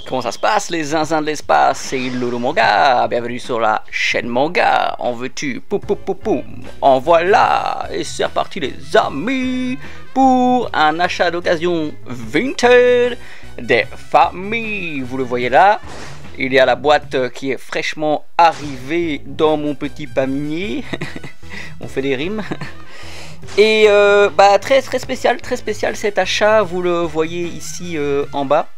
Comment ça se passe les zinzins de l'espace? C'est Lolo Manga, bienvenue sur la chaîne Manga. En veux-tu? Poum poum poum poum. En voilà. Et c'est reparti les amis pour un achat d'occasion vintage des familles. Vous le voyez là, il y a la boîte qui est fraîchement arrivée dans mon petit panier. On fait des rimes. Et très spécial cet achat, vous le voyez ici en bas.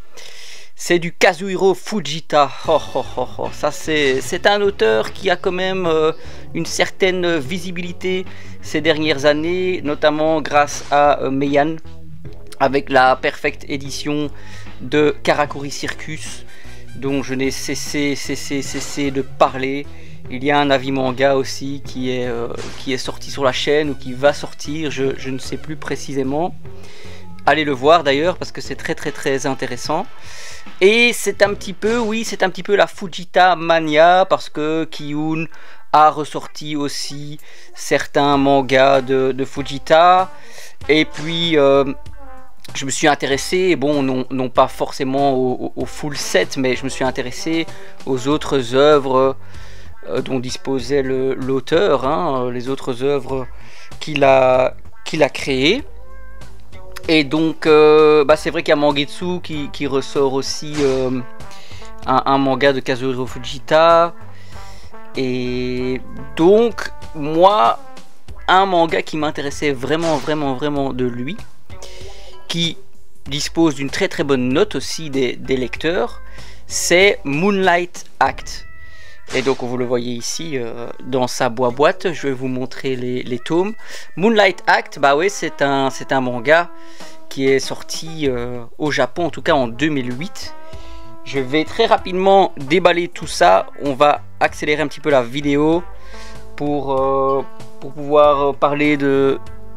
C'est du Kazuhiro Fujita. Ça c'est un auteur qui a quand même une certaine visibilité ces dernières années, notamment grâce à Meian, avec la Perfect édition de Karakuri Circus, dont je n'ai cessé de parler. Il y a un avis manga aussi qui est sorti sur la chaîne ou qui va sortir, je ne sais plus précisément. Allez le voir d'ailleurs parce que c'est très intéressant. Et c'est un petit peu, la Fujita Mania parce que Kiyun a ressorti aussi certains mangas de Fujita. Et puis je me suis intéressé, bon non pas forcément au full set, mais je me suis intéressé aux autres œuvres dont disposait l'auteur, hein, les autres œuvres qu'il a créées. Et donc c'est vrai qu'il y a Mangetsu qui ressort aussi un manga de Kazuhiro Fujita. Et donc moi, un manga qui m'intéressait vraiment de lui, qui dispose d'une très bonne note aussi des lecteurs, c'est Moonlight Act. Et donc vous le voyez ici dans sa boîte, je vais vous montrer les tomes. Moonlight Act, c'est un manga qui est sorti au Japon, en tout cas en 2008. Je vais très rapidement déballer tout ça, on va accélérer un petit peu la vidéo pour pouvoir parler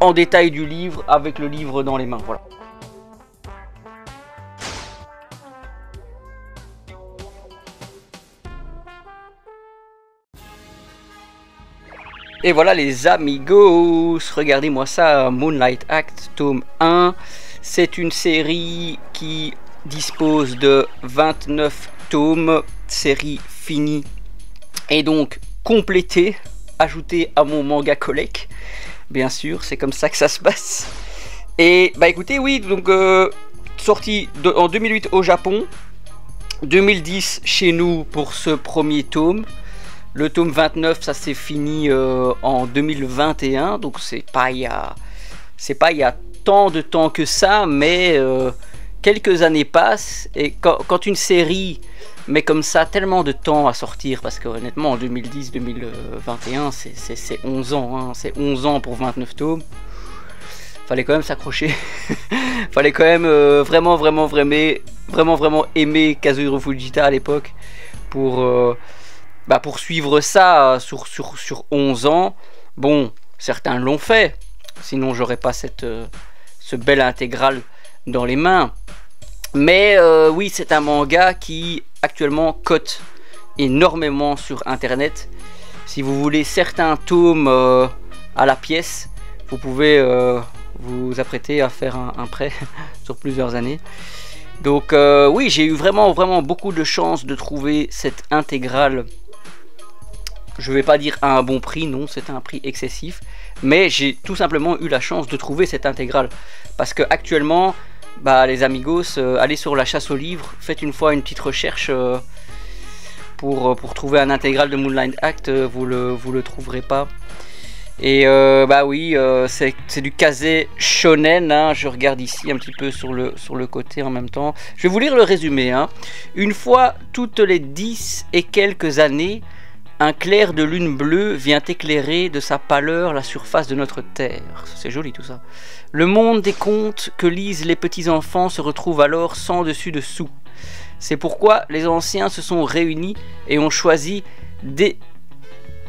en détail du livre avec le livre dans les mains. Voilà. Et voilà les amigos, regardez-moi ça, Moonlight Act, tome 1. C'est une série qui dispose de 29 tomes, série finie. Et donc complétée, ajoutée à mon manga collect. Bien sûr, c'est comme ça que ça se passe. Et écoutez, oui, donc sorti en 2008 au Japon, 2010 chez nous pour ce premier tome. Le tome 29, ça s'est fini en 2021, donc c'est pas il y a tant de temps que ça, mais quelques années passent, et quand une série met comme ça tellement de temps à sortir, parce que honnêtement en 2010-2021 c'est 11 ans, hein, c'est 11 ans pour 29 tomes, fallait quand même s'accrocher, fallait quand même vraiment aimer Kazuhiro Fujita à l'époque pour suivre ça sur 11 ans. Bon, certains l'ont fait, sinon j'aurais pas ce bel intégral dans les mains. Mais oui, c'est un manga qui actuellement cote énormément sur internet. Si vous voulez certains tomes à la pièce, vous pouvez vous apprêter à faire un prêt sur plusieurs années. Donc oui, j'ai eu vraiment beaucoup de chance de trouver cette intégrale. Je vais pas dire à un bon prix, non, c'est un prix excessif, mais j'ai tout simplement eu la chance de trouver cette intégrale, parce que actuellement, les amigos, allez sur la chasse aux livres, faites une fois une petite recherche pour trouver un intégral de Moonlight Act, vous le trouverez pas. Et oui, c'est du Kaze Shonen, hein. Je regarde ici un petit peu sur le côté en même temps. Je vais vous lire le résumé, hein. Une fois toutes les 10 et quelques années, un clair de lune bleue vient éclairer de sa pâleur la surface de notre terre. C'est joli tout ça. Le monde des contes que lisent les petits-enfants se retrouve alors sans dessus dessous. C'est pourquoi les anciens se sont réunis et ont choisi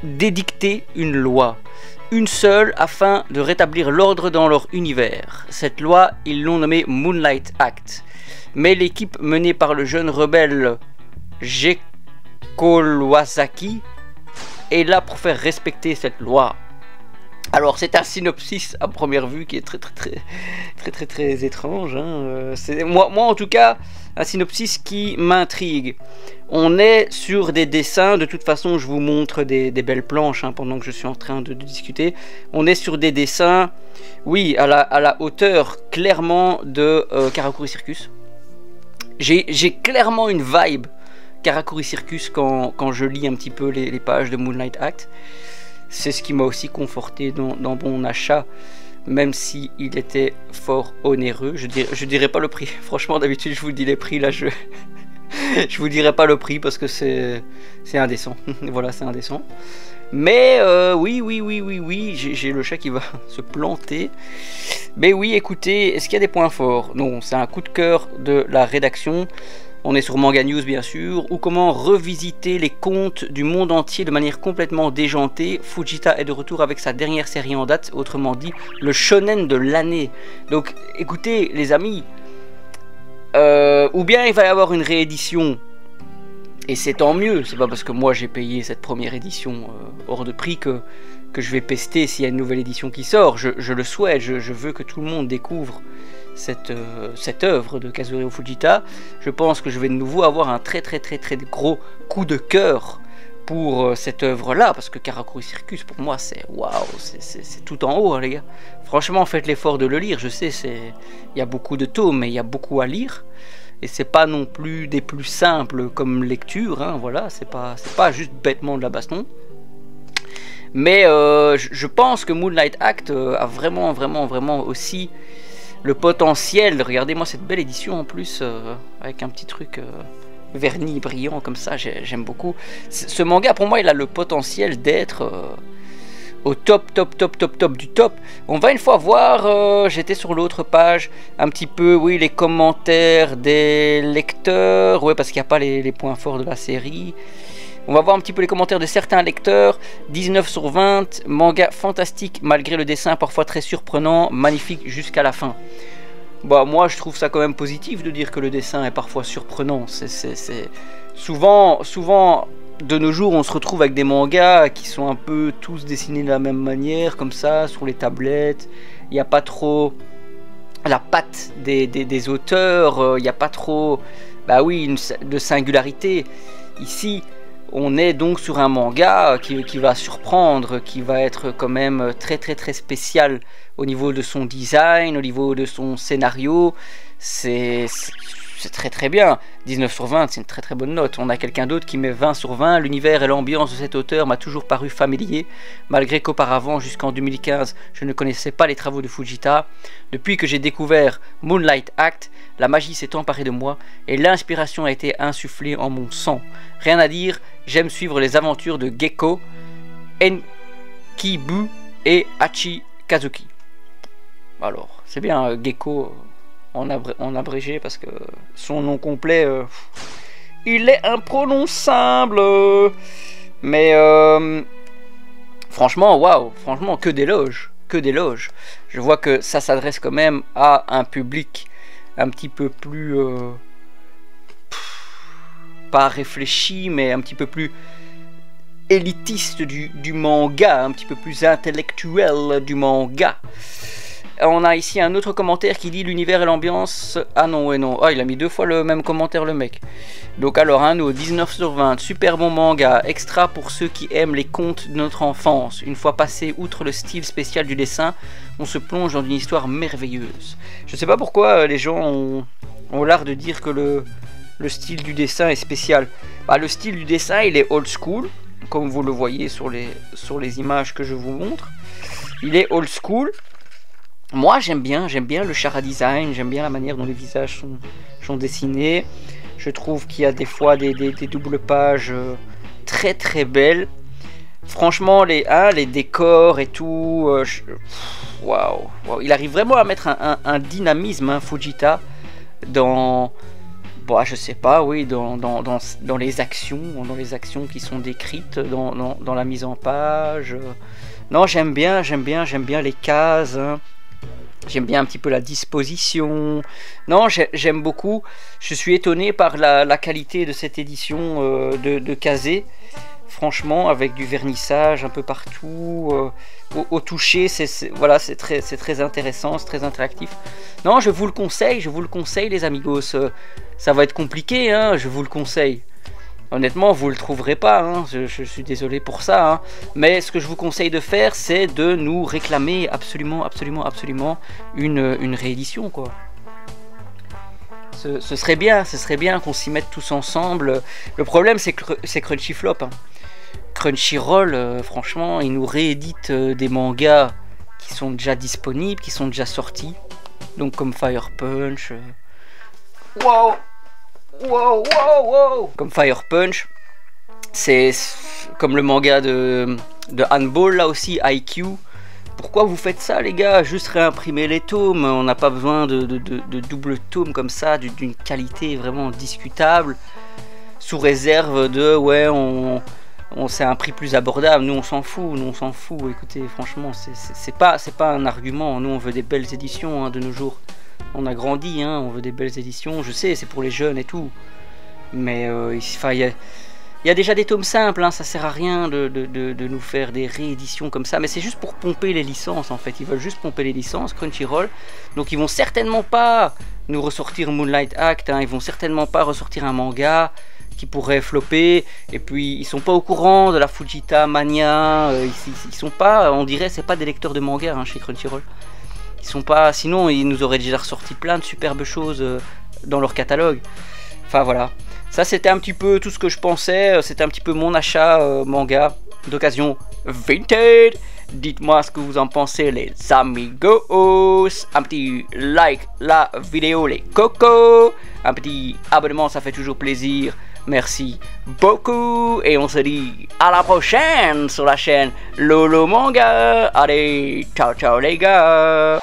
d'édicter une loi. Une seule afin de rétablir l'ordre dans leur univers. Cette loi, ils l'ont nommée Moonlight Act. Mais l'équipe menée par le jeune rebelle Gekolwasaki est là pour faire respecter cette loi. Alors c'est un synopsis à première vue qui est très étrange. Hein. Moi en tout cas, un synopsis qui m'intrigue. On est sur des dessins, de toute façon je vous montre des belles planches hein, pendant que je suis en train de discuter. On est sur des dessins, oui, à la hauteur clairement de Karakuri Circus. J'ai clairement une vibe Karakuri Circus quand je lis un petit peu les pages de Moonlight Act. C'est ce qui m'a aussi conforté dans mon achat, même si il était fort onéreux. Je dirais pas le prix. Franchement, d'habitude, je vous dis les prix. Là, je vous dirai pas le prix parce que c'est indécent. Voilà, c'est indécent. Mais oui, j'ai le chat qui va se planter. Mais oui, écoutez, est-ce qu'il y a des points forts? Non, c'est un coup de cœur de la rédaction. On est sur Manga News bien sûr, ou comment revisiter les contes du monde entier de manière complètement déjantée. Fujita est de retour avec sa dernière série en date, autrement dit le shonen de l'année. Donc écoutez les amis, ou bien il va y avoir une réédition, et c'est tant mieux, c'est pas parce que moi j'ai payé cette première édition hors de prix que je vais pester s'il y a une nouvelle édition qui sort. Je le souhaite, je veux que tout le monde découvre cette œuvre de Kazuhiro Fujita. Je pense que je vais de nouveau avoir un très gros coup de cœur pour cette œuvre là, parce que Karakuri Circus pour moi c'est waouh, c'est tout en haut hein, les gars. Franchement faites l'effort de le lire, je sais il y a beaucoup de tomes mais il y a beaucoup à lire et c'est pas non plus des plus simples comme lecture hein, voilà, c'est pas juste bêtement de la baston. Mais je pense que Moonlight Act a vraiment aussi le potentiel. Regardez-moi cette belle édition en plus, avec un petit truc vernis brillant comme ça, j'aime beaucoup. Ce manga pour moi il a le potentiel d'être au top du top. On va une fois voir, j'étais sur l'autre page, un petit peu, oui, les commentaires des lecteurs, ouais, parce qu'il n'y a pas les points forts de la série. On va voir un petit peu les commentaires de certains lecteurs. 19 sur 20, manga fantastique malgré le dessin parfois très surprenant, magnifique jusqu'à la fin. Bah moi je trouve ça quand même positif de dire que le dessin est parfois surprenant. C'est souvent de nos jours on se retrouve avec des mangas qui sont un peu tous dessinés de la même manière, comme ça, sur les tablettes. Il n'y a pas trop la patte des auteurs, il n'y a pas trop, bah oui, de singularité. Ici on est donc sur un manga qui va surprendre, qui va être quand même très spécial au niveau de son design, au niveau de son scénario. C'est très bien. 19 sur 20, c'est une très bonne note. On a quelqu'un d'autre qui met 20 sur 20. L'univers et l'ambiance de cet auteur m'a toujours paru familier, malgré qu'auparavant, jusqu'en 2015, je ne connaissais pas les travaux de Fujita. Depuis que j'ai découvert Moonlight Act, la magie s'est emparée de moi et l'inspiration a été insufflée en mon sang. Rien à dire, j'aime suivre les aventures de Gekko, Enkibu et Hachi Kazuki. Alors, c'est bien Gekko en abrégé parce que son nom complet, il est imprononçable. Mais franchement, waouh, franchement, que d'éloges. Je vois que ça s'adresse quand même à un public un petit peu plus pas réfléchi, mais un petit peu plus élitiste du manga, un petit peu plus intellectuel du manga. On a ici un autre commentaire qui dit l'univers et l'ambiance. Ah non, ouais, non. Ah, il a mis deux fois le même commentaire, le mec. Donc, alors, un autre, 19 sur 20. Super bon manga. Extra pour ceux qui aiment les contes de notre enfance. Une fois passé outre le style spécial du dessin, on se plonge dans une histoire merveilleuse. Je sais pas pourquoi les gens ont l'art de dire que le style du dessin est spécial. Bah, le style du dessin, il est old school, comme vous le voyez sur les images que je vous montre. Il est old school. Moi j'aime bien le chara design, j'aime bien la manière dont les visages sont dessinés. Je trouve qu'il y a des fois des doubles pages très belles. Franchement les décors et tout, waouh. Il arrive vraiment à mettre un dynamisme, hein, Fujita, dans, bon, je sais pas, oui, dans les actions qui sont décrites, dans la mise en page. Non, j'aime bien les cases, hein. J'aime bien un petit peu la disposition. Non, j'aime beaucoup. Je suis étonné par la qualité de cette édition de Kazé. franchement, avec du vernissage un peu partout, au toucher, voilà, c'est très intéressant, c'est très interactif. Non, je vous le conseille les amigos. Ça va être compliqué, hein, je vous le conseille. Honnêtement, vous le trouverez pas, hein, je suis désolé pour ça, hein. Mais ce que je vous conseille de faire, c'est de nous réclamer absolument une réédition, quoi. Ce serait bien qu'on s'y mette tous ensemble. Le problème, c'est Crunchyflop, hein. Crunchyroll, franchement, ils nous rééditent des mangas qui sont déjà disponibles, qui sont déjà sortis. Donc comme Fire Punch. Wow! Comme Fire Punch. C'est comme le manga de handball, là aussi, IQ. Pourquoi vous faites ça, les gars? Juste réimprimer les tomes. On n'a pas besoin de double tome comme ça, d'une qualité vraiment discutable. Sous réserve de, ouais, c'est un prix plus abordable. Nous, on s'en fout. Écoutez, franchement, c'est pas un argument. Nous, on veut des belles éditions, hein, de nos jours. On a grandi, hein, on veut des belles éditions. Je sais, c'est pour les jeunes et tout. Mais il y a déjà des tomes simples, hein, ça sert à rien de nous faire des rééditions comme ça. Mais c'est juste pour pomper les licences, en fait. Ils veulent juste pomper les licences, Crunchyroll. Donc ils vont certainement pas nous ressortir Moonlight Act, hein. Ils vont certainement pas ressortir un manga qui pourrait flopper. Et puis ils sont pas au courant de la Fujita Mania. Ils sont pas, on dirait, c'est pas des lecteurs de manga, hein, chez Crunchyroll. Ils sont pas, sinon ils nous auraient déjà ressorti plein de superbes choses dans leur catalogue. Enfin voilà, ça c'était un petit peu tout ce que je pensais. C'était un petit peu mon achat manga d'occasion vintage. Dites-moi ce que vous en pensez, les amigos. Un petit like la vidéo, les cocos. Un petit abonnement, ça fait toujours plaisir. Merci beaucoup et on se dit à la prochaine sur la chaîne Lolo Manga. Allez, ciao ciao les gars.